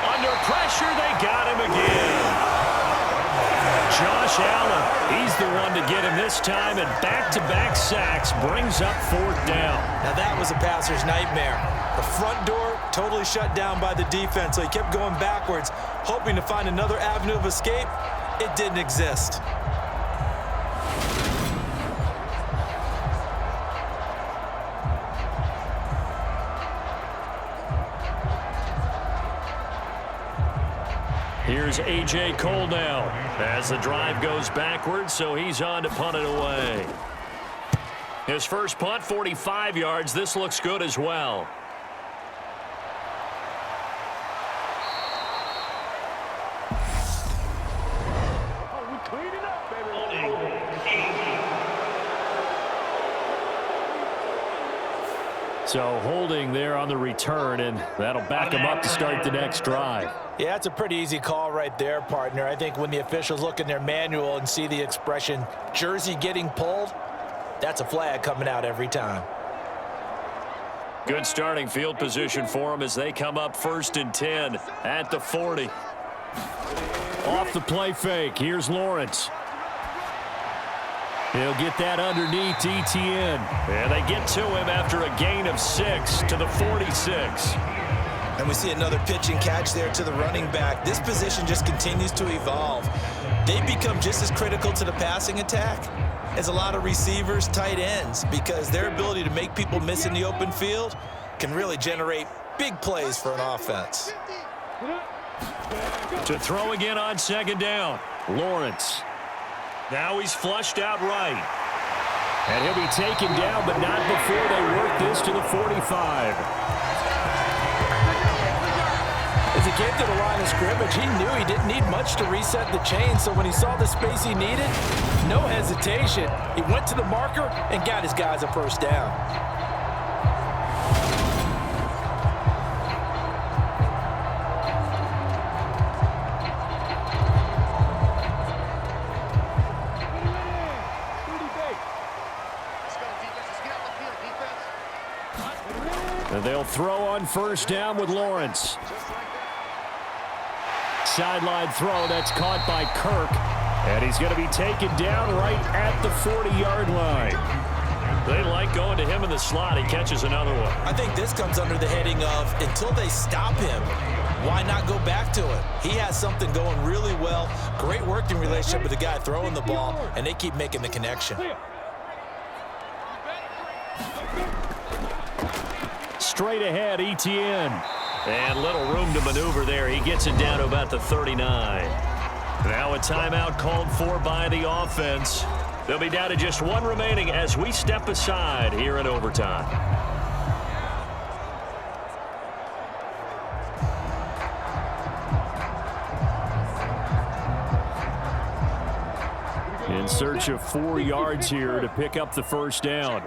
Under pressure, they got him again. Josh Allen, he's the one to get him this time, and back-to-back sacks brings up 4th down. Now that was a passer's nightmare. The front door totally shut down by the defense, so he kept going backwards, hoping to find another avenue of escape. It didn't exist. Here's A.J. Cole now as the drive goes backwards, so he's on to punt it away. His first punt, 45 yards. This looks good as well. So holding there on the return, and that'll back him up to start the next drive. Yeah, that's a pretty easy call right there, partner. I think when the officials look in their manual and see the expression jersey getting pulled, that's a flag coming out every time. Good starting field position for them as they come up 1st and 10 at the 40. Off the play fake, here's Lawrence. He'll get that underneath ETN. And they get to him after a gain of 6 to the 46. And we see another pitch and catch there to the running back. This position just continues to evolve. They become just as critical to the passing attack as a lot of receivers, tight ends, because their ability to make people miss in the open field can really generate big plays for an offense. To throw again on 2nd down. Lawrence. Now he's flushed out right. And he'll be taken down, but not before they work this to the 45. As he came to the line of scrimmage, he knew he didn't need much to reset the chain, so when he saw the space he needed, no hesitation. He went to the marker and got his guys a 1st down. And they'll throw on 1st down with Lawrence. Sideline throw, that's caught by Kirk. And he's going to be taken down right at the 40-yard line. They like going to him in the slot. He catches another one. I think this comes under the heading of until they stop him, why not go back to it? He has something going really well. Great working relationship with the guy throwing the ball, and they keep making the connection. straight ahead, ETN. And little room to maneuver there. He gets it down to about the 39. Now a timeout called for by the offense. They'll be down to just one remaining as we step aside here in overtime. In search of 4 yards here to pick up the first down.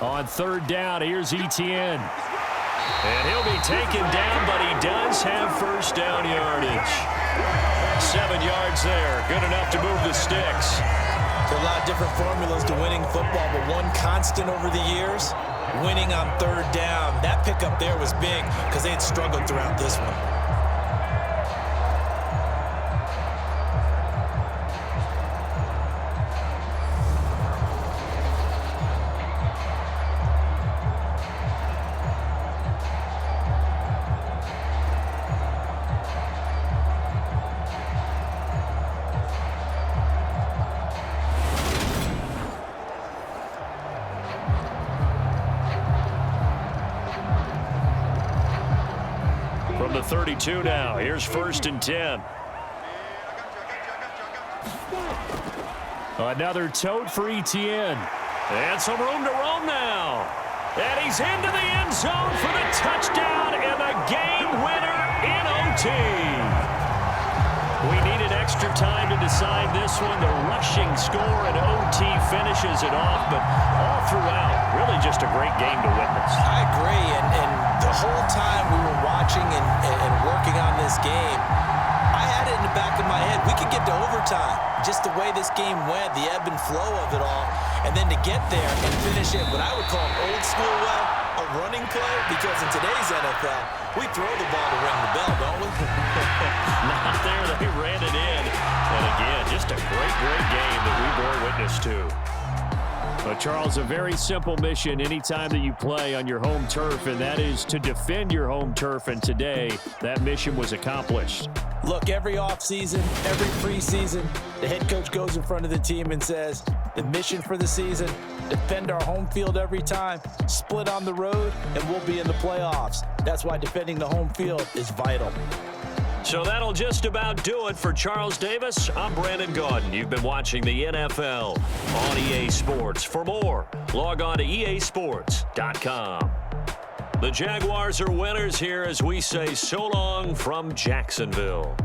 On third down, here's ETN. And he'll be taken down, but he does have first down yardage. 7 yards there. Good enough to move the sticks. There's a lot of different formulas to winning football, but one constant over the years, winning on third down. That pickup there was big because they had struggled throughout this one. From the 32 now, here's 1st and 10. Another tote for ETN. And some room to roam now. And he's into the end zone for the touchdown and the game winner in OT. We needed extra time to decide this one. The rushing score in OT finishes it off, but all throughout, really just a great game to witness. I agree, and the whole time we were watching and working on this game, I had it in the back of my head. We could get to overtime. Just the way this game went, the ebb and flow of it all, and then to get there and finish it, what I would call an old school way, a running play, because in today's NFL, we throw the ball to ring the bell, don't we? Not there. They ran it in. And again, just a great game that we bore witness to. But Charles, a very simple mission anytime that you play on your home turf, and that is to defend your home turf. And today, that mission was accomplished. Look, every offseason, every preseason, the head coach goes in front of the team and says, the mission for the season, defend our home field every time, split on the road, and we'll be in the playoffs. That's why defending the home field is vital. So that'll just about do it for Charles Davis. I'm Brandon Gaudin. You've been watching the NFL on EA Sports. For more, log on to easports.com. The Jaguars are winners here as we say so long from Jacksonville.